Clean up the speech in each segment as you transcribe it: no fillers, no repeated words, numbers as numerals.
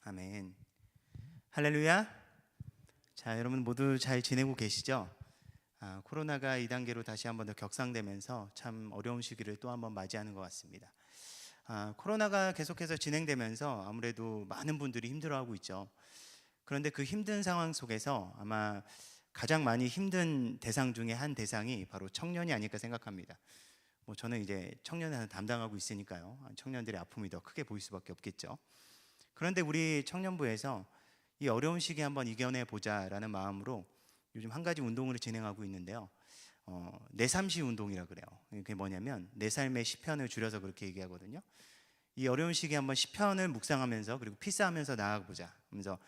아멘. 할렐루야. 자, 여러분 모두 잘 지내고 계시죠? 코로나가 2단계로 다시 한번 더 격상되면서 참 어려운 시기를 또 한번 맞이하는 것 같습니다. 코로나가 계속해서 진행되면서 아무래도 많은 분들이 힘들어하고 있죠. 그런데 그 힘든 상황 속에서 아마 가장 많이 힘든 대상 중에 한 대상이 바로 청년이 아닐까 생각합니다. 저는 이제 청년을 담당하고 있으니까요. 청년들의 아픔이 더 크게 보일 수밖에 없겠죠. 그런데 우리 청년부에서 이 어려운 시기 한번 이겨내 보자라는 마음으로 요즘 한 가지 운동을 진행하고 있는데요. 내삼시 운동이라 그래요. 그게 뭐냐면 내 삶의 시편을 줄여서 그렇게 얘기하거든요. 이 어려운 시기에 한번 시편을 묵상하면서 그리고 피사하면서 나아가보자 하면서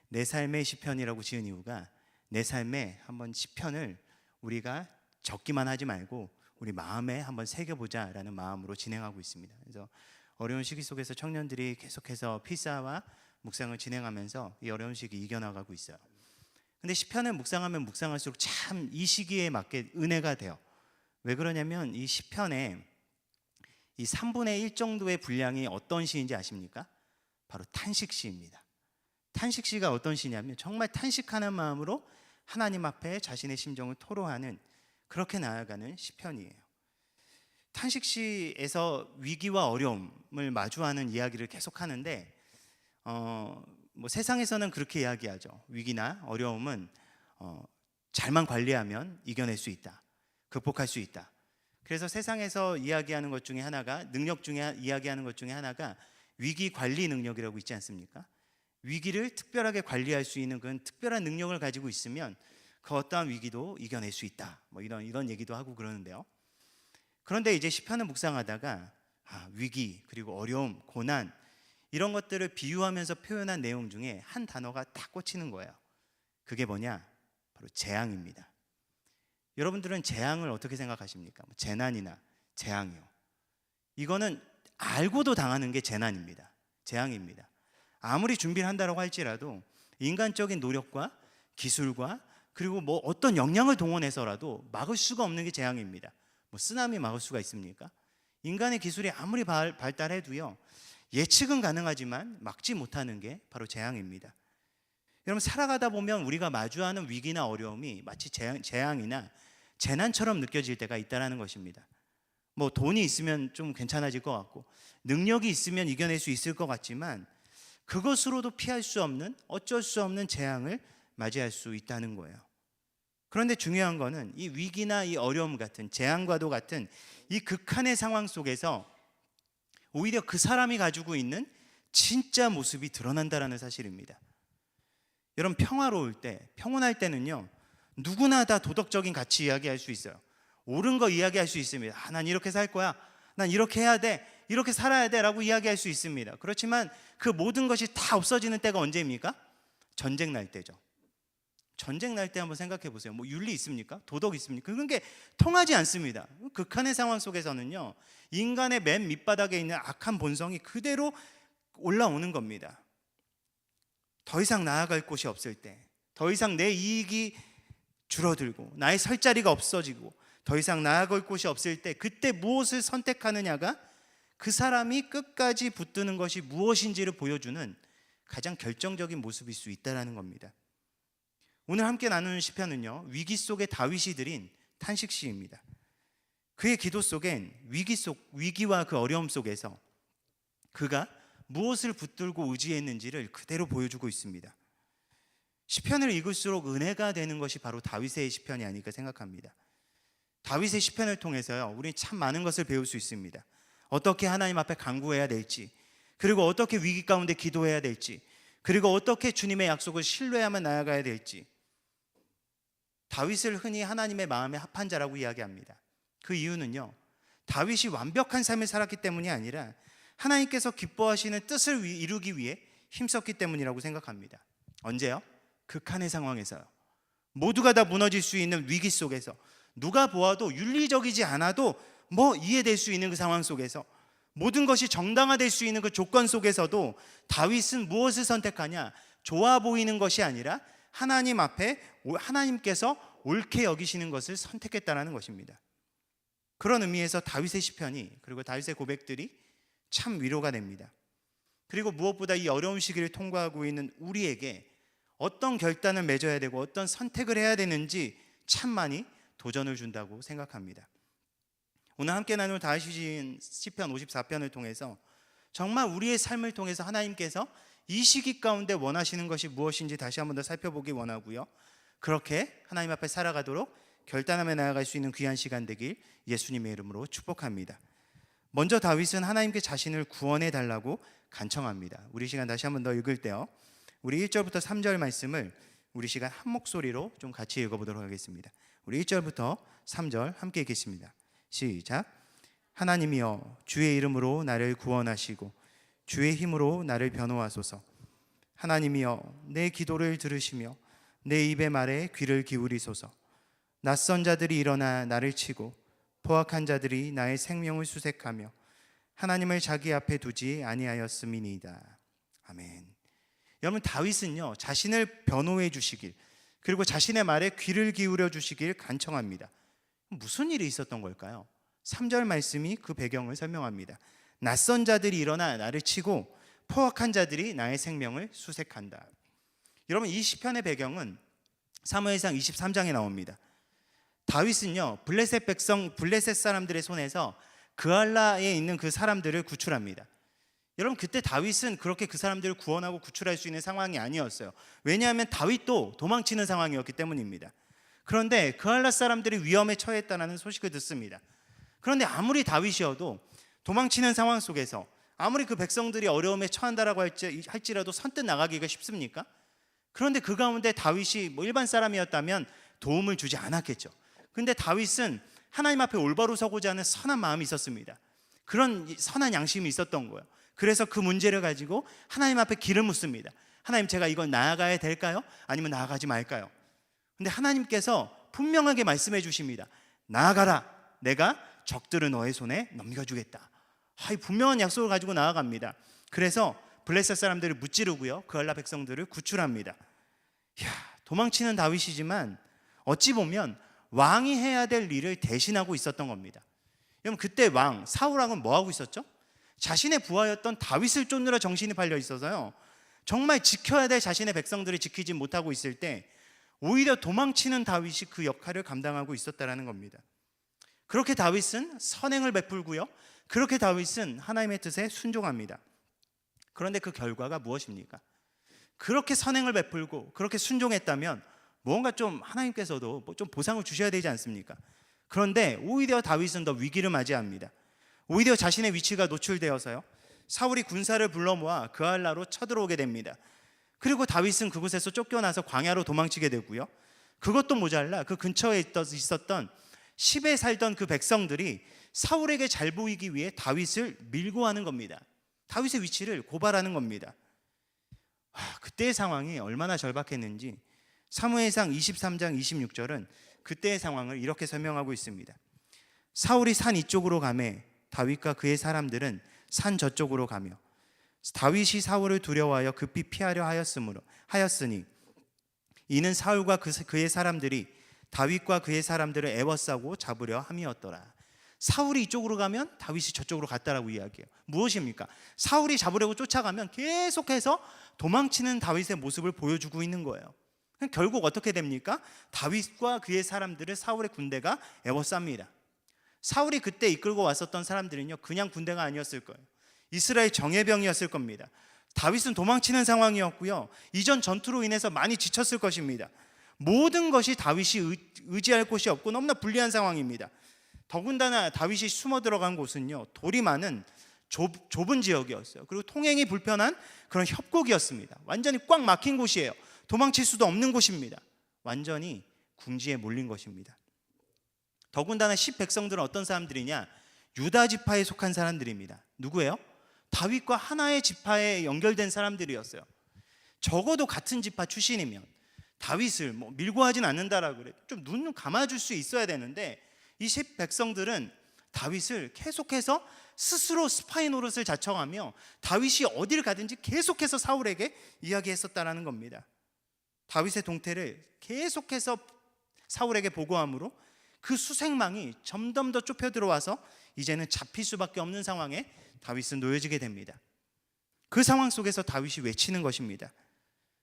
내 삶의 시편이라고 지은 이유가 내 삶에 한번 시편을 우리가 적기만 하지 말고 우리 마음에 한번 새겨보자라는 마음으로 진행하고 있습니다. 그래서 어려운 시기 속에서 청년들이 계속해서 피사와 묵상을 진행하면서 이 어려운 시기 이겨나가고 있어요. 근데 시편을 묵상하면 묵상할수록 참 이 시기에 맞게 은혜가 돼요. 왜 그러냐면 이 시편에 이 3분의 1 정도의 분량이 어떤 시인지 아십니까? 바로 탄식시입니다. 탄식시가 어떤 시냐면 정말 탄식하는 마음으로 하나님 앞에 자신의 심정을 토로하는, 그렇게 나아가는 시편이에요. 탄식시에서 위기와 어려움을 마주하는 이야기를 계속 하는데 세상에서는 그렇게 이야기하죠. 위기나 어려움은 잘만 관리하면 이겨낼 수 있다, 극복할 수 있다. 그래서 세상에서 이야기하는 것 중에 하나가, 능력 중에 이야기하는 것 중에 하나가 위기 관리 능력이라고 있지 않습니까? 위기를 특별하게 관리할 수 있는 그런 특별한 능력을 가지고 있으면 그 어떠한 위기도 이겨낼 수 있다, 이런 얘기도 하고 그러는데요. 그런데 이제 시편을 묵상하다가 위기 그리고 어려움, 고난 이런 것들을 비유하면서 표현한 내용 중에 한 단어가 딱 꽂히는 거예요. 그게 뭐냐? 바로 재앙입니다. 여러분들은 재앙을 어떻게 생각하십니까? 재난이나 재앙이요. 이거는 알고도 당하는 게 재난입니다. 재앙입니다. 아무리 준비를 한다고 할지라도 인간적인 노력과 기술과 그리고 어떤 역량을 동원해서라도 막을 수가 없는 게 재앙입니다. 쓰나미 막을 수가 있습니까? 인간의 기술이 아무리 발달해도요, 예측은 가능하지만 막지 못하는 게 바로 재앙입니다. 여러분, 살아가다 보면 우리가 마주하는 위기나 어려움이 마치 재앙이나 재난처럼 느껴질 때가 있다는 것입니다. 돈이 있으면 좀 괜찮아질 것 같고 능력이 있으면 이겨낼 수 있을 것 같지만 그것으로도 피할 수 없는, 어쩔 수 없는 재앙을 맞이할 수 있다는 거예요. 그런데 중요한 거는 이 위기나 이 어려움 같은, 재앙과도 같은 이 극한의 상황 속에서 오히려 그 사람이 가지고 있는 진짜 모습이 드러난다는 사실입니다. 여러분, 평화로울 때, 평온할 때는요, 누구나 다 도덕적인 가치 이야기할 수 있어요. 옳은 거 이야기할 수 있습니다. 난 이렇게 살 거야, 난 이렇게 해야 돼, 이렇게 살아야 돼 라고 이야기할 수 있습니다. 그렇지만 그 모든 것이 다 없어지는 때가 언제입니까? 전쟁 날 때죠. 전쟁 날 때 한번 생각해 보세요. 윤리 있습니까? 도덕 있습니까? 그런 게 통하지 않습니다. 극한의 상황 속에서는요, 인간의 맨 밑바닥에 있는 악한 본성이 그대로 올라오는 겁니다. 더 이상 나아갈 곳이 없을 때, 더 이상 내 이익이 줄어들고 나의 설 자리가 없어지고 더 이상 나아갈 곳이 없을 때, 그때 무엇을 선택하느냐가 그 사람이 끝까지 붙드는 것이 무엇인지를 보여주는 가장 결정적인 모습일 수 있다는 겁니다. 오늘 함께 나누는 시편은요, 위기 속에 다윗이 드린 탄식시입니다. 그의 기도 속엔 위기와 그 어려움 속에서 그가 무엇을 붙들고 의지했는지를 그대로 보여주고 있습니다. 시편을 읽을수록 은혜가 되는 것이 바로 다윗의 시편이 아닐까 생각합니다. 다윗의 시편을 통해서요, 우리는 참 많은 것을 배울 수 있습니다. 어떻게 하나님 앞에 간구해야 될지, 그리고 어떻게 위기 가운데 기도해야 될지, 그리고 어떻게 주님의 약속을 신뢰하며 나아가야 될지. 다윗을 흔히 하나님의 마음에 합한 자라고 이야기합니다. 그 이유는요, 다윗이 완벽한 삶을 살았기 때문이 아니라 하나님께서 기뻐하시는 뜻을 이루기 위해 힘썼기 때문이라고 생각합니다. 언제요? 극한의 상황에서요. 모두가 다 무너질 수 있는 위기 속에서, 누가 보아도 윤리적이지 않아도 이해될 수 있는 그 상황 속에서, 모든 것이 정당화될 수 있는 그 조건 속에서도 다윗은 무엇을 선택하냐? 좋아 보이는 것이 아니라 하나님 앞에 하나님께서 옳게 여기시는 것을 선택했다는 것입니다. 그런 의미에서 다윗의 시편이, 그리고 다윗의 고백들이 참 위로가 됩니다. 그리고 무엇보다 이 어려운 시기를 통과하고 있는 우리에게 어떤 결단을 맺어야 되고 어떤 선택을 해야 되는지 참 많이 도전을 준다고 생각합니다. 오늘 함께 나눌 다윗이 시편 54편을 통해서 정말 우리의 삶을 통해서 하나님께서 이 시기 가운데 원하시는 것이 무엇인지 다시 한번 더 살펴보기 원하고요, 그렇게 하나님 앞에 살아가도록 결단하며 나아갈 수 있는 귀한 시간 되길 예수님의 이름으로 축복합니다. 먼저 다윗은 하나님께 자신을 구원해 달라고 간청합니다. 우리 시간 다시 한번 더 읽을 때요, 우리 1절부터 3절 말씀을 우리 시간 한 목소리로 좀 같이 읽어보도록 하겠습니다. 우리 1절부터 3절 함께 읽겠습니다. 시작. 하나님이여, 주의 이름으로 나를 구원하시고 주의 힘으로 나를 변호하소서. 하나님이여, 내 기도를 들으시며 내 입의 말에 귀를 기울이소서. 낯선 자들이 일어나 나를 치고 포악한 자들이 나의 생명을 수색하며 하나님을 자기 앞에 두지 아니하였음이니이다. 아멘. 여러분, 다윗은요, 자신을 변호해 주시길, 그리고 자신의 말에 귀를 기울여 주시길 간청합니다. 무슨 일이 있었던 걸까요? 3절 말씀이 그 배경을 설명합니다. 낯선 자들이 일어나 나를 치고 포악한 자들이 나의 생명을 수색한다. 여러분, 이 시편의 배경은 사무엘상 23장에 나옵니다. 다윗은요, 블레셋 사람들의 손에서 그알라에 있는 그 사람들을 구출합니다. 여러분, 그때 다윗은 그렇게 그 사람들을 구원하고 구출할 수 있는 상황이 아니었어요. 왜냐하면 다윗도 도망치는 상황이었기 때문입니다. 그런데 그알라 사람들이 위험에 처했다는 소식을 듣습니다. 그런데 아무리 다윗이어도 도망치는 상황 속에서 아무리 그 백성들이 어려움에 처한다라고 할지라도 선뜻 나가기가 쉽습니까? 그런데 그 가운데 다윗이 일반 사람이었다면 도움을 주지 않았겠죠. 근데 다윗은 하나님 앞에 올바로 서고자 하는 선한 마음이 있었습니다. 그런 선한 양심이 있었던 거예요. 그래서 그 문제를 가지고 하나님 앞에 길을 묻습니다. 하나님, 제가 이걸 나아가야 될까요? 아니면 나아가지 말까요? 근데 하나님께서 분명하게 말씀해 주십니다. 나아가라. 내가 적들을 너의 손에 넘겨주겠다. 이 분명한 약속을 가지고 나아갑니다. 그래서 블레셋 사람들을 무찌르고요, 그알라 백성들을 구출합니다. 도망치는 다윗이지만 어찌 보면 왕이 해야 될 일을 대신하고 있었던 겁니다. 여러분, 그때 왕 사울왕은 뭐 하고 있었죠? 자신의 부하였던 다윗을 쫓느라 정신이 팔려 있어서요, 정말 지켜야 될 자신의 백성들을 지키지 못하고 있을 때 오히려 도망치는 다윗이 그 역할을 감당하고 있었다는 겁니다. 그렇게 다윗은 선행을 베풀고요, 그렇게 다윗은 하나님의 뜻에 순종합니다. 그런데 그 결과가 무엇입니까? 그렇게 선행을 베풀고 그렇게 순종했다면 뭔가 좀 하나님께서도 좀 보상을 주셔야 되지 않습니까? 그런데 오히려 다윗은 더 위기를 맞이합니다. 오히려 자신의 위치가 노출되어서요, 사울이 군사를 불러 모아 그알라로 쳐들어오게 됩니다. 그리고 다윗은 그곳에서 쫓겨나서 광야로 도망치게 되고요, 그것도 모자라 그 근처에 있었던 10에 살던 그 백성들이 사울에게 잘 보이기 위해 다윗을 밀고 하는 겁니다. 다윗의 위치를 고발하는 겁니다. 그때의 상황이 얼마나 절박했는지 사무엘상 23장 26절은 그때의 상황을 이렇게 설명하고 있습니다. 사울이 산 이쪽으로 가매 다윗과 그의 사람들은 산 저쪽으로 가며 다윗이 사울을 두려워하여 급히 피하려 하였으니 이는 사울과 그의 사람들이 다윗과 그의 사람들을 애워싸고 잡으려 함이었더라. 사울이 이쪽으로 가면 다윗이 저쪽으로 갔다라고 이야기해요. 무엇입니까? 사울이 잡으려고 쫓아가면 계속해서 도망치는 다윗의 모습을 보여주고 있는 거예요. 결국 어떻게 됩니까? 다윗과 그의 사람들을 사울의 군대가 애워쌉니다. 사울이 그때 이끌고 왔었던 사람들은요, 그냥 군대가 아니었을 거예요. 이스라엘 정예병이었을 겁니다. 다윗은 도망치는 상황이었고요, 이전 전투로 인해서 많이 지쳤을 것입니다. 모든 것이 다윗이 의지할 곳이 없고 너무나 불리한 상황입니다. 더군다나 다윗이 숨어 들어간 곳은요, 돌이 많은 좁은 지역이었어요. 그리고 통행이 불편한 그런 협곡이었습니다. 완전히 꽉 막힌 곳이에요. 도망칠 수도 없는 곳입니다. 완전히 궁지에 몰린 것입니다. 더군다나 10 백성들은 어떤 사람들이냐? 유다 지파에 속한 사람들입니다. 누구예요? 다윗과 하나의 지파에 연결된 사람들이었어요. 적어도 같은 지파 출신이면 다윗을 밀고 하진 않는다라고 그래도 좀 눈 감아줄 수 있어야 되는데, 이 10 백성들은 다윗을 계속해서 스스로 스파이 노릇을 자청하며 다윗이 어디를 가든지 계속해서 사울에게 이야기했었다라는 겁니다. 다윗의 동태를 계속해서 사울에게 보고함으로 그 수색망이 점점 더 좁혀 들어와서 이제는 잡힐 수밖에 없는 상황에 다윗은 놓여지게 됩니다. 그 상황 속에서 다윗이 외치는 것입니다.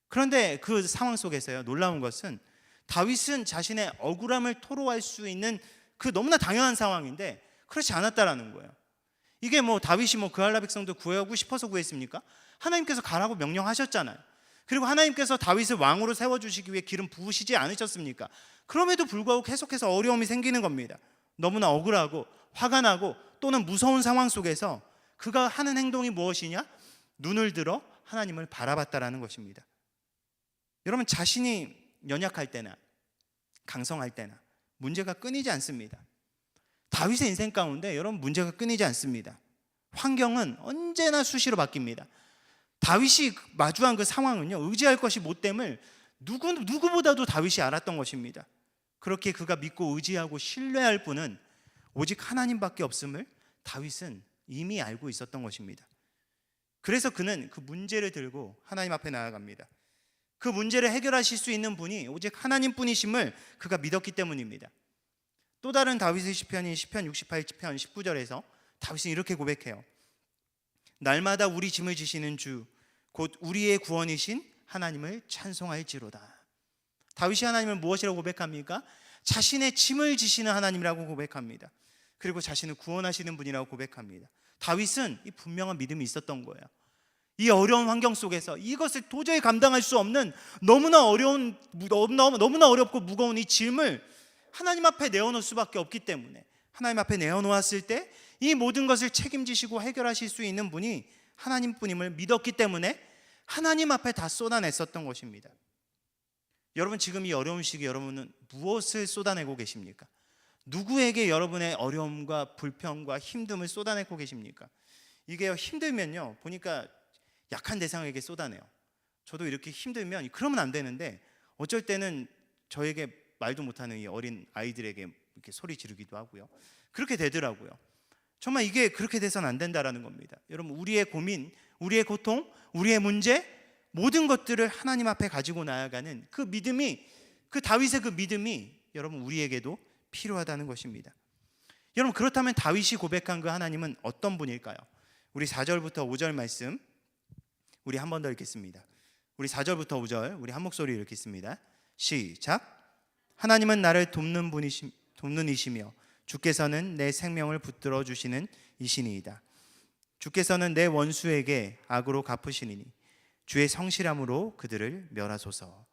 그런데 그 상황 속에서요, 놀라운 것은 다윗은 자신의 억울함을 토로할 수 있는 그 너무나 당연한 상황인데 그렇지 않았다라는 거예요. 이게 뭐 다윗이 뭐 그알라 백성도 구하고 싶어서 구했습니까? 하나님께서 가라고 명령하셨잖아요. 그리고 하나님께서 다윗을 왕으로 세워주시기 위해 기름 부으시지 않으셨습니까? 그럼에도 불구하고 계속해서 어려움이 생기는 겁니다. 너무나 억울하고 화가 나고 또는 무서운 상황 속에서 그가 하는 행동이 무엇이냐? 눈을 들어 하나님을 바라봤다라는 것입니다. 여러분, 자신이 연약할 때나 강성할 때나 문제가 끊이지 않습니다. 다윗의 인생 가운데 여러분, 문제가 끊이지 않습니다. 환경은 언제나 수시로 바뀝니다. 다윗이 마주한 그 상황은요, 의지할 것이 못됨을 누구보다도 다윗이 알았던 것입니다. 그렇게 그가 믿고 의지하고 신뢰할 분은 오직 하나님밖에 없음을 다윗은 이미 알고 있었던 것입니다. 그래서 그는 그 문제를 들고 하나님 앞에 나아갑니다. 그 문제를 해결하실 수 있는 분이 오직 하나님뿐이심을 그가 믿었기 때문입니다. 또 다른 다윗의 시편인 시편 68편 19절에서 다윗은 이렇게 고백해요. 날마다 우리 짐을 지시는 주 곧 우리의 구원이신 하나님을 찬송할지로다. 다윗이 하나님을 무엇이라고 고백합니까? 자신의 짐을 지시는 하나님이라고 고백합니다. 그리고 자신을 구원하시는 분이라고 고백합니다. 다윗은 이 분명한 믿음이 있었던 거예요. 이 어려운 환경 속에서 이것을 도저히 감당할 수 없는 너무나 어렵고 무거운 이 짐을 하나님 앞에 내어놓을 수밖에 없기 때문에 하나님 앞에 내어놓았을 때 이 모든 것을 책임지시고 해결하실 수 있는 분이 하나님뿐임을 믿었기 때문에 하나님 앞에 다 쏟아냈었던 것입니다. 여러분, 지금 이 어려운 시기 여러분은 무엇을 쏟아내고 계십니까? 누구에게 여러분의 어려움과 불평과 힘듦을 쏟아내고 계십니까? 이게 힘들면요, 보니까 약한 대상에게 쏟아내요. 저도 이렇게 힘들면 그러면 안 되는데 어쩔 때는 저에게 말도 못하는 이 어린 아이들에게 이렇게 소리 지르기도 하고요. 그렇게 되더라고요. 정말 이게 그렇게 돼서는 안 된다라는 겁니다. 여러분, 우리의 고민, 우리의 고통, 우리의 문제, 모든 것들을 하나님 앞에 가지고 나아가는 그 믿음이, 그 다윗의 그 믿음이 여러분 우리에게도 필요하다는 것입니다. 여러분, 그렇다면 다윗이 고백한 그 하나님은 어떤 분일까요? 우리 4절부터 5절 말씀 우리 한 번 더 읽겠습니다. 우리 4절부터 5절 우리 한 목소리 읽겠습니다. 시작. 하나님은 나를 돕는 이시며 주께서는 내 생명을 붙들어 주시는 이시니이다. 주께서는 내 원수에게 악으로 갚으시니니 주의 성실함으로 그들을 멸하소서.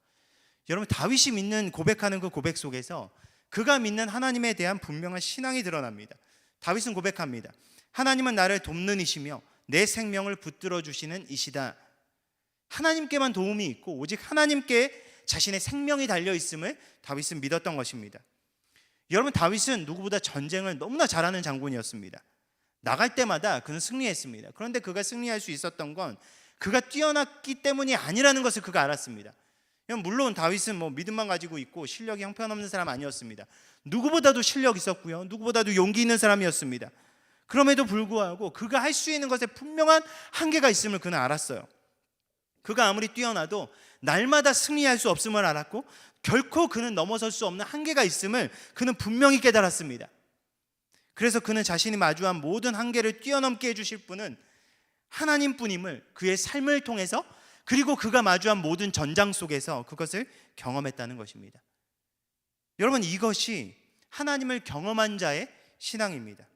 여러분, 다윗이 믿는 고백하는 그 고백 속에서 그가 믿는 하나님에 대한 분명한 신앙이 드러납니다. 다윗은 고백합니다. 하나님은 나를 돕는 이시며 내 생명을 붙들어 주시는 이시다. 하나님께만 도움이 있고 오직 하나님께 자신의 생명이 달려 있음을 다윗은 믿었던 것입니다. 여러분, 다윗은 누구보다 전쟁을 너무나 잘하는 장군이었습니다. 나갈 때마다 그는 승리했습니다. 그런데 그가 승리할 수 있었던 건 그가 뛰어났기 때문이 아니라는 것을 그가 알았습니다. 물론 다윗은 믿음만 가지고 있고 실력이 형편없는 사람 아니었습니다. 누구보다도 실력 있었고요, 누구보다도 용기 있는 사람이었습니다. 그럼에도 불구하고 그가 할 수 있는 것에 분명한 한계가 있음을 그는 알았어요. 그가 아무리 뛰어나도 날마다 승리할 수 없음을 알았고 결코 그는 넘어설 수 없는 한계가 있음을 그는 분명히 깨달았습니다. 그래서 그는 자신이 마주한 모든 한계를 뛰어넘게 해주실 분은 하나님뿐임을 그의 삶을 통해서, 그리고 그가 마주한 모든 전장 속에서 그것을 경험했다는 것입니다. 여러분, 이것이 하나님을 경험한 자의 신앙입니다.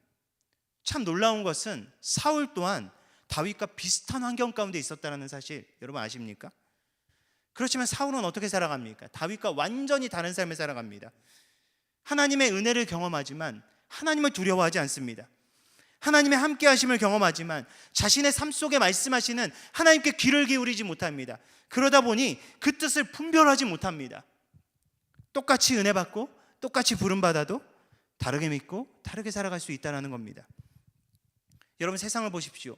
참 놀라운 것은 사울 또한 다윗과 비슷한 환경 가운데 있었다는 사실 여러분 아십니까? 그렇지만 사울은 어떻게 살아갑니까? 다윗과 완전히 다른 삶을 살아갑니다. 하나님의 은혜를 경험하지만 하나님을 두려워하지 않습니다. 하나님의 함께 하심을 경험하지만 자신의 삶 속에 말씀하시는 하나님께 귀를 기울이지 못합니다. 그러다 보니 그 뜻을 분별하지 못합니다. 똑같이 은혜 받고 똑같이 부름 받아도 다르게 믿고 다르게 살아갈 수 있다는 겁니다. 여러분, 세상을 보십시오.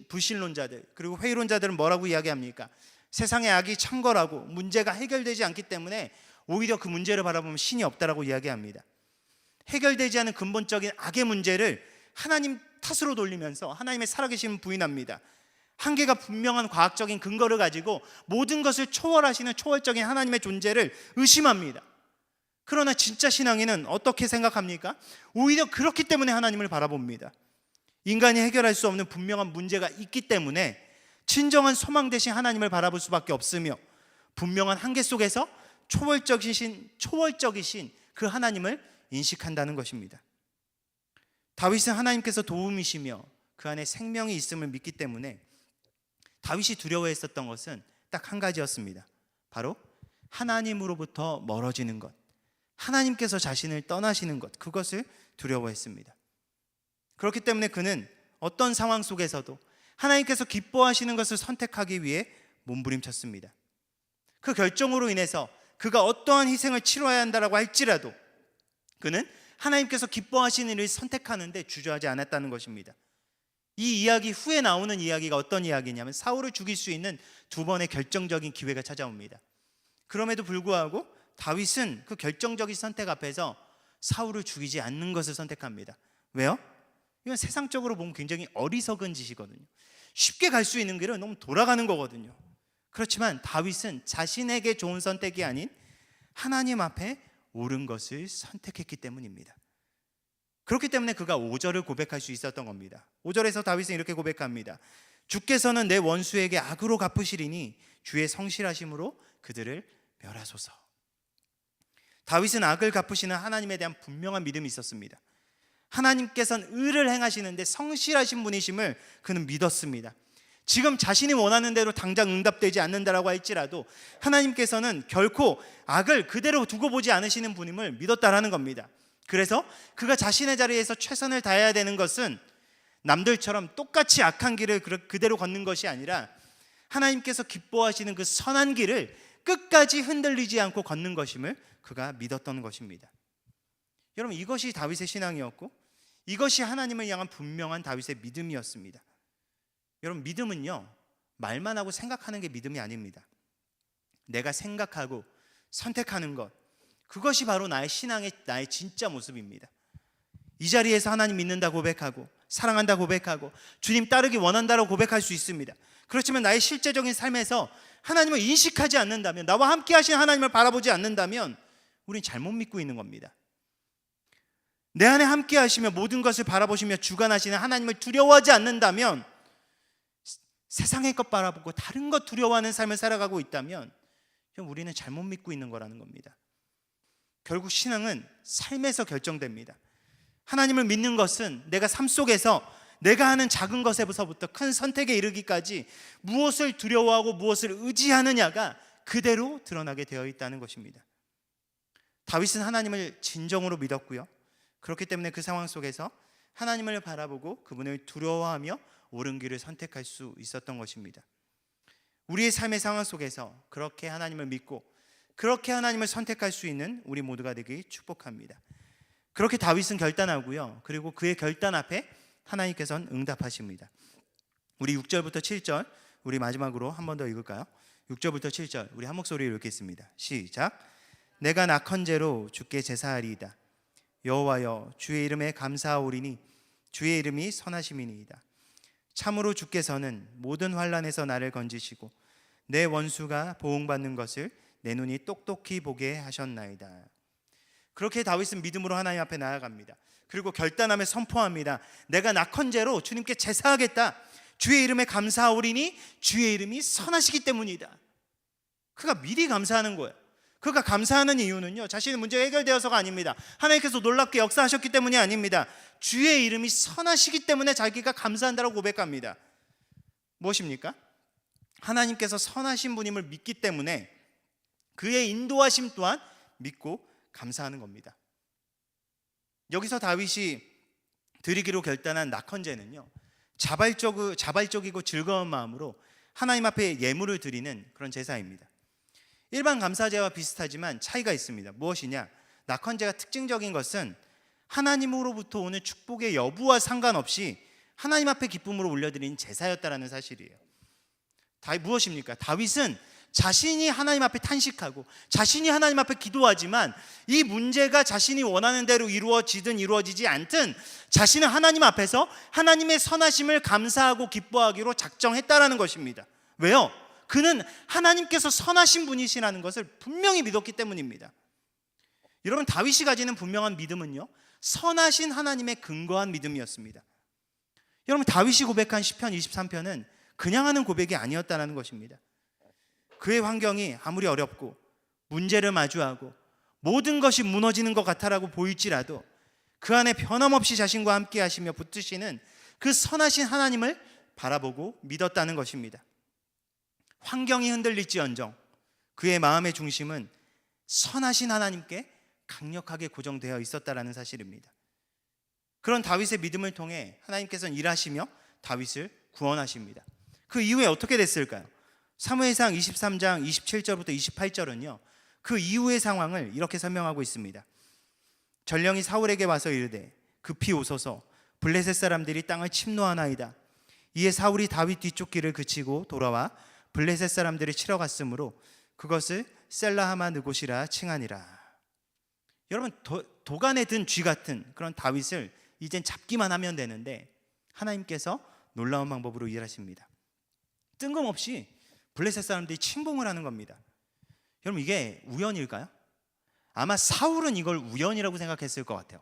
불신론자들 그리고 회의론자들은 뭐라고 이야기합니까? 세상의 악이 창궐하고 문제가 해결되지 않기 때문에 오히려 그 문제를 바라보면 신이 없다라고 이야기합니다. 해결되지 않은 근본적인 악의 문제를 하나님 탓으로 돌리면서 하나님의 살아계심을 부인합니다. 한계가 분명한 과학적인 근거를 가지고 모든 것을 초월하시는 초월적인 하나님의 존재를 의심합니다. 그러나 진짜 신앙인은 어떻게 생각합니까? 오히려 그렇기 때문에 하나님을 바라봅니다. 인간이 해결할 수 없는 분명한 문제가 있기 때문에 진정한 소망 대신 하나님을 바라볼 수밖에 없으며, 분명한 한계 속에서 초월적이신 그 하나님을 인식한다는 것입니다. 다윗은 하나님께서 도움이시며 그 안에 생명이 있음을 믿기 때문에 다윗이 두려워했었던 것은 딱 한 가지였습니다. 바로 하나님으로부터 멀어지는 것, 하나님께서 자신을 떠나시는 것, 그것을 두려워했습니다. 그렇기 때문에 그는 어떤 상황 속에서도 하나님께서 기뻐하시는 것을 선택하기 위해 몸부림쳤습니다. 그 결정으로 인해서 그가 어떠한 희생을 치러야 한다라고 할지라도 그는 하나님께서 기뻐하시는 일을 선택하는데 주저하지 않았다는 것입니다. 이 이야기 후에 나오는 이야기가 어떤 이야기냐면 사울을 죽일 수 있는 두 번의 결정적인 기회가 찾아옵니다. 그럼에도 불구하고 다윗은 그 결정적인 선택 앞에서 사울을 죽이지 않는 것을 선택합니다. 왜요? 이건 세상적으로 보면 굉장히 어리석은 짓이거든요. 쉽게 갈 수 있는 길은 너무 돌아가는 거거든요. 그렇지만 다윗은 자신에게 좋은 선택이 아닌 하나님 앞에 옳은 것을 선택했기 때문입니다. 그렇기 때문에 그가 5절을 고백할 수 있었던 겁니다. 5절에서 다윗은 이렇게 고백합니다. 주께서는 내 원수에게 악으로 갚으시리니 주의 성실하심으로 그들을 멸하소서. 다윗은 악을 갚으시는 하나님에 대한 분명한 믿음이 있었습니다. 하나님께서는 의를 행하시는데 성실하신 분이심을 그는 믿었습니다. 지금 자신이 원하는 대로 당장 응답되지 않는다라고 할지라도 하나님께서는 결코 악을 그대로 두고 보지 않으시는 분임을 믿었다라는 겁니다. 그래서 그가 자신의 자리에서 최선을 다해야 되는 것은 남들처럼 똑같이 악한 길을 그대로 걷는 것이 아니라 하나님께서 기뻐하시는 그 선한 길을 끝까지 흔들리지 않고 걷는 것임을 그가 믿었던 것입니다. 여러분, 이것이 다윗의 신앙이었고 이것이 하나님을 향한 분명한 다윗의 믿음이었습니다. 여러분, 믿음은요, 말만 하고 생각하는 게 믿음이 아닙니다. 내가 생각하고 선택하는 것, 그것이 바로 나의 신앙의 나의 진짜 모습입니다. 이 자리에서 하나님 믿는다 고백하고 사랑한다 고백하고 주님 따르기 원한다고 고백할 수 있습니다. 그렇지만 나의 실제적인 삶에서 하나님을 인식하지 않는다면, 나와 함께 하신 하나님을 바라보지 않는다면 우린 잘못 믿고 있는 겁니다. 내 안에 함께 하시며 모든 것을 바라보시며 주관하시는 하나님을 두려워하지 않는다면, 세상의 것 바라보고 다른 것 두려워하는 삶을 살아가고 있다면 우리는 잘못 믿고 있는 거라는 겁니다. 결국 신앙은 삶에서 결정됩니다. 하나님을 믿는 것은 내가 삶 속에서 내가 하는 작은 것에서부터 큰 선택에 이르기까지 무엇을 두려워하고 무엇을 의지하느냐가 그대로 드러나게 되어 있다는 것입니다. 다윗은 하나님을 진정으로 믿었고요, 그렇기 때문에 그 상황 속에서 하나님을 바라보고 그분을 두려워하며 옳은 길을 선택할 수 있었던 것입니다. 우리의 삶의 상황 속에서 그렇게 하나님을 믿고 그렇게 하나님을 선택할 수 있는 우리 모두가 되길 축복합니다. 그렇게 다윗은 결단하고요, 그리고 그의 결단 앞에 하나님께서는 응답하십니다. 우리 6절부터 7절 우리 마지막으로 한 번 더 읽을까요? 6절부터 7절 우리 한 목소리로 읽겠습니다. 시작. 내가 낙헌제로 주께 제사하리이다. 여호와여, 주의 이름에 감사하오리니 주의 이름이 선하심이니이다. 참으로 주께서는 모든 환난에서 나를 건지시고 내 원수가 보응받는 것을 내 눈이 똑똑히 보게 하셨나이다. 그렇게 다윗은 믿음으로 하나님 앞에 나아갑니다. 그리고 결단하며 선포합니다. 내가 낙헌제로 주님께 제사하겠다. 주의 이름에 감사하오리니 주의 이름이 선하시기 때문이다. 그가 미리 감사하는 거예요. 그가 감사하는 이유는요, 자신의 문제가 해결되어서가 아닙니다. 하나님께서 놀랍게 역사하셨기 때문이 아닙니다. 주의 이름이 선하시기 때문에 자기가 감사한다고 고백합니다. 무엇입니까? 하나님께서 선하신 분임을 믿기 때문에 그의 인도하심 또한 믿고 감사하는 겁니다. 여기서 다윗이 드리기로 결단한 낙헌제는요, 자발적이고 즐거운 마음으로 하나님 앞에 예물을 드리는 그런 제사입니다. 일반 감사제와 비슷하지만 차이가 있습니다. 무엇이냐? 낙헌제가 특징적인 것은 하나님으로부터 오는 축복의 여부와 상관없이 하나님 앞에 기쁨으로 올려드리는 제사였다라는 사실이에요. 무엇입니까? 다윗은 자신이 하나님 앞에 탄식하고 자신이 하나님 앞에 기도하지만 이 문제가 자신이 원하는 대로 이루어지든 이루어지지 않든 자신은 하나님 앞에서 하나님의 선하심을 감사하고 기뻐하기로 작정했다라는 것입니다. 왜요? 그는 하나님께서 선하신 분이시라는 것을 분명히 믿었기 때문입니다. 여러분, 다윗이 가지는 분명한 믿음은요, 선하신 하나님의 근거한 믿음이었습니다. 여러분, 다윗이 고백한 시편 23편은 그냥 하는 고백이 아니었다는 것입니다. 그의 환경이 아무리 어렵고 문제를 마주하고 모든 것이 무너지는 것 같아라고 보일지라도 그 안에 변함없이 자신과 함께 하시며 붙드시는 그 선하신 하나님을 바라보고 믿었다는 것입니다. 환경이 흔들릴지언정 그의 마음의 중심은 선하신 하나님께 강력하게 고정되어 있었다라는 사실입니다. 그런 다윗의 믿음을 통해 하나님께서는 일하시며 다윗을 구원하십니다. 그 이후에 어떻게 됐을까요? 사무엘상 23장 27절부터 28절은요, 그 이후의 상황을 이렇게 설명하고 있습니다. 전령이 사울에게 와서 이르되 급히 오소서, 블레셋 사람들이 땅을 침노하나이다. 이에 사울이 다윗 뒤쪽 길을 그치고 돌아와 블레셋 사람들이 치러 갔으므로 그것을 셀라하마 느곳이라 칭하니라. 여러분, 도간에 든 쥐 같은 그런 다윗을 이젠 잡기만 하면 되는데 하나님께서 놀라운 방법으로 일하십니다. 뜬금없이 블레셋 사람들이 침공을 하는 겁니다. 여러분, 이게 우연일까요? 아마 사울은 이걸 우연이라고 생각했을 것 같아요.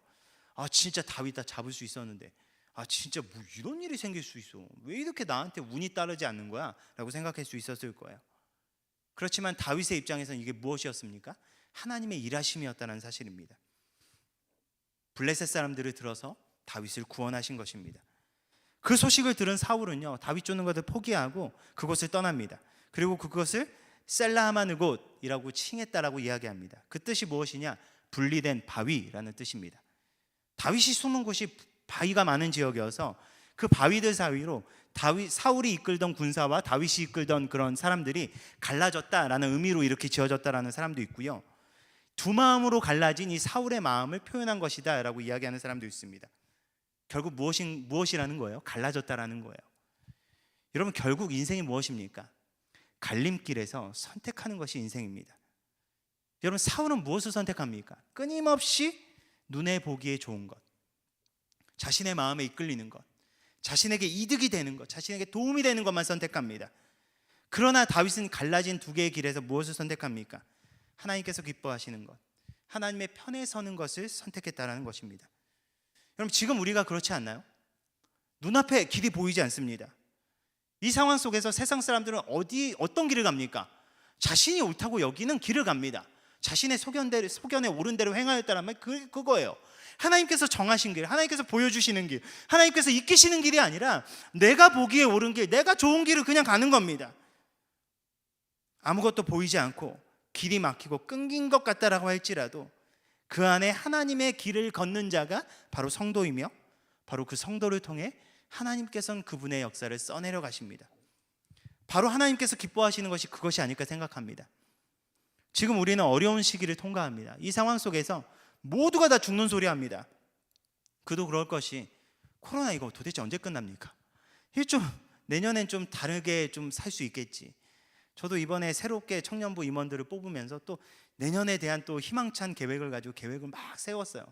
아, 진짜 다윗 다 잡을 수 있었는데, 아, 진짜 뭐 이런 일이 생길 수 있어, 왜 이렇게 나한테 운이 따르지 않는 거야? 라고 생각할 수 있었을 거예요. 그렇지만 다윗의 입장에서는 이게 무엇이었습니까? 하나님의 일하심이었다는 사실입니다. 블레셋 사람들을 들어서 다윗을 구원하신 것입니다. 그 소식을 들은 사울은요, 다윗 쫓는 것을 포기하고 그곳을 떠납니다. 그리고 그것을 셀라하마 느곳이라고 칭했다라고 이야기합니다. 그 뜻이 무엇이냐? 분리된 바위라는 뜻입니다. 다윗이 숨은 곳이 바위가 많은 지역이어서 그 바위들 사이로 사울이 이끌던 군사와 다윗이 이끌던 그런 사람들이 갈라졌다라는 의미로 이렇게 지어졌다라는 사람도 있고요, 두 마음으로 갈라진 이 사울의 마음을 표현한 것이다 라고 이야기하는 사람도 있습니다. 결국 무엇이라는 거예요? 갈라졌다라는 거예요. 여러분, 결국 인생이 무엇입니까? 갈림길에서 선택하는 것이 인생입니다. 여러분, 사울은 무엇을 선택합니까? 끊임없이 눈에 보기에 좋은 것, 자신의 마음에 이끌리는 것, 자신에게 이득이 되는 것, 자신에게 도움이 되는 것만 선택합니다. 그러나 다윗은 갈라진 두 개의 길에서 무엇을 선택합니까? 하나님께서 기뻐하시는 것, 하나님의 편에 서는 것을 선택했다라는 것입니다. 여러분, 지금 우리가 그렇지 않나요? 눈앞에 길이 보이지 않습니다. 이 상황 속에서 세상 사람들은 어떤 길을 갑니까? 자신이 옳다고 여기는 길을 갑니다. 자신의 소견에 옳은 대로 행하였다라면 그거예요. 하나님께서 정하신 길, 하나님께서 보여주시는 길, 하나님께서 이끄시는 길이 아니라 내가 보기에 옳은 길, 내가 좋은 길을 그냥 가는 겁니다. 아무것도 보이지 않고 길이 막히고 끊긴 것 같다라고 할지라도 그 안에 하나님의 길을 걷는 자가 바로 성도이며, 바로 그 성도를 통해 하나님께서는 그분의 역사를 써내려 가십니다. 바로 하나님께서 기뻐하시는 것이 그것이 아닐까 생각합니다. 지금 우리는 어려운 시기를 통과합니다. 이 상황 속에서 모두가 다 죽는 소리 합니다. 그도 그럴 것이, 코로나 이거 도대체 언제 끝납니까? 내년엔 좀 다르게 좀 살 수 있겠지. 저도 이번에 새롭게 청년부 임원들을 뽑으면서 또 내년에 대한 또 희망찬 계획을 가지고 계획을 막 세웠어요.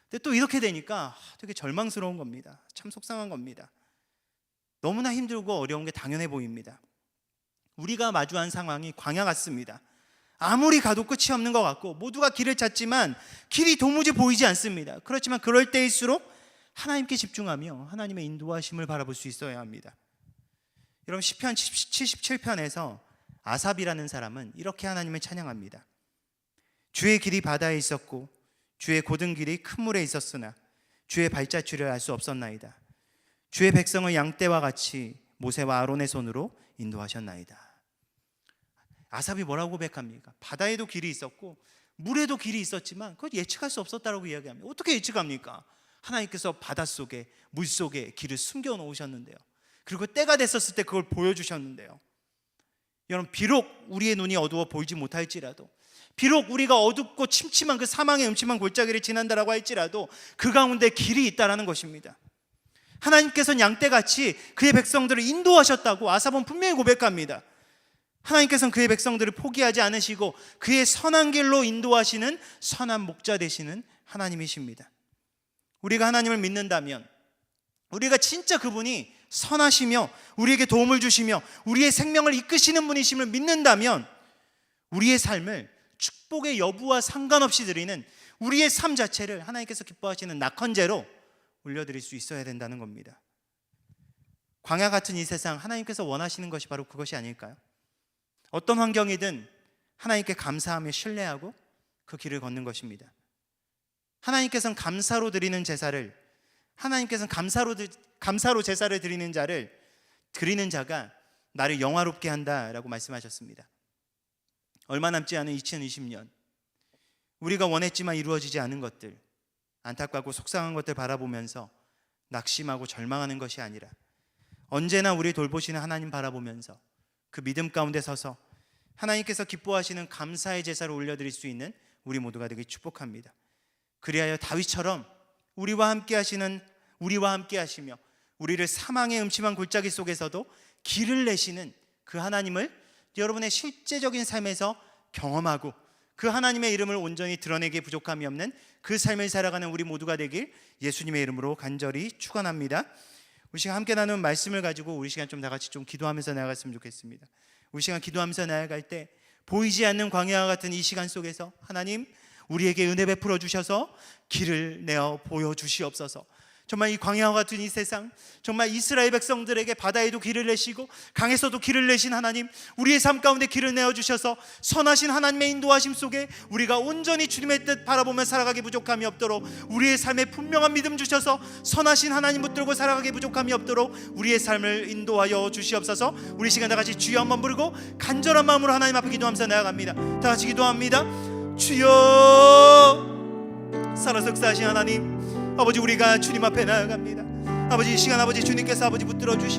근데 또 이렇게 되니까 되게 절망스러운 겁니다. 참 속상한 겁니다. 너무나 힘들고 어려운 게 당연해 보입니다. 우리가 마주한 상황이 광야 같습니다. 아무리 가도 끝이 없는 것 같고 모두가 길을 찾지만 길이 도무지 보이지 않습니다. 그렇지만 그럴 때일수록 하나님께 집중하며 하나님의 인도하심을 바라볼 수 있어야 합니다. 여러분, 시편 77편에서 아삽이라는 사람은 이렇게 하나님을 찬양합니다. 주의 길이 바다에 있었고 주의 곧은 길이 큰 물에 있었으나 주의 발자취를 알 수 없었나이다. 주의 백성을 양떼와 같이 모세와 아론의 손으로 인도하셨나이다. 아삽이 뭐라고 고백합니까? 바다에도 길이 있었고 물에도 길이 있었지만 그걸 예측할 수 없었다고 이야기합니다. 어떻게 예측합니까? 하나님께서 바닷속에 물속에 길을 숨겨 놓으셨는데요, 그리고 때가 됐었을 때 그걸 보여주셨는데요. 여러분, 비록 우리의 눈이 어두워 보이지 못할지라도, 비록 우리가 어둡고 침침한 그 사망의 음침한 골짜기를 지난다라고 할지라도 그 가운데 길이 있다라는 것입니다. 하나님께서는 양떼같이 그의 백성들을 인도하셨다고 아삽은 분명히 고백합니다. 하나님께서는 그의 백성들을 포기하지 않으시고 그의 선한 길로 인도하시는 선한 목자 되시는 하나님이십니다. 우리가 하나님을 믿는다면, 우리가 진짜 그분이 선하시며 우리에게 도움을 주시며 우리의 생명을 이끄시는 분이심을 믿는다면 우리의 삶을 축복의 여부와 상관없이 드리는 우리의 삶 자체를 하나님께서 기뻐하시는 낙헌제로 올려드릴 수 있어야 된다는 겁니다. 광야 같은 이 세상, 하나님께서 원하시는 것이 바로 그것이 아닐까요? 어떤 환경이든 하나님께 감사하며 신뢰하고 그 길을 걷는 것입니다. 하나님께서는 감사로 드리는 제사를, 하나님께서는 감사로 제사를 드리는 자가 나를 영화롭게 한다라고 말씀하셨습니다. 얼마 남지 않은 2020년, 우리가 원했지만 이루어지지 않은 것들, 안타깝고 속상한 것들 바라보면서 낙심하고 절망하는 것이 아니라 언제나 우리 돌보시는 하나님 바라보면서 그 믿음 가운데 서서 하나님께서 기뻐하시는 감사의 제사를 올려드릴 수 있는 우리 모두가 되길 축복합니다. 그리하여 다윗처럼 우리와 함께 하시며 우리를 사망의 음침한 골짜기 속에서도 길을 내시는 그 하나님을 여러분의 실제적인 삶에서 경험하고 그 하나님의 이름을 온전히 드러내기에 부족함이 없는 그 삶을 살아가는 우리 모두가 되길 예수님의 이름으로 간절히 축원합니다. 우리 시간 함께 나누는 말씀을 가지고 우리 시간 좀 다 같이 좀 기도하면서 나아갔으면 좋겠습니다. 우리 시간 기도하면서 나아갈 때 보이지 않는 광야와 같은 이 시간 속에서 하나님 우리에게 은혜 베풀어 주셔서 길을 내어 보여주시옵소서. 정말 이 광야와 같은 이 세상, 정말 이스라엘 백성들에게 바다에도 길을 내시고 강에서도 길을 내신 하나님, 우리의 삶 가운데 길을 내어주셔서 선하신 하나님의 인도하심 속에 우리가 온전히 주님의 뜻 바라보며 살아가기 부족함이 없도록, 우리의 삶에 분명한 믿음 주셔서 선하신 하나님 붙들고 살아가기 부족함이 없도록 우리의 삶을 인도하여 주시옵소서. 우리 시간 다 같이 주여 한번 부르고 간절한 마음으로 하나님 앞에 기도하면서 나아갑니다. 다 같이 기도합니다. 주여, 살아서 역사하신 하나님, 아버지, 우리가 주님 앞에 나아갑니다. 아버지, 이 시간 아버지 주님께서 아버지 붙들어 주시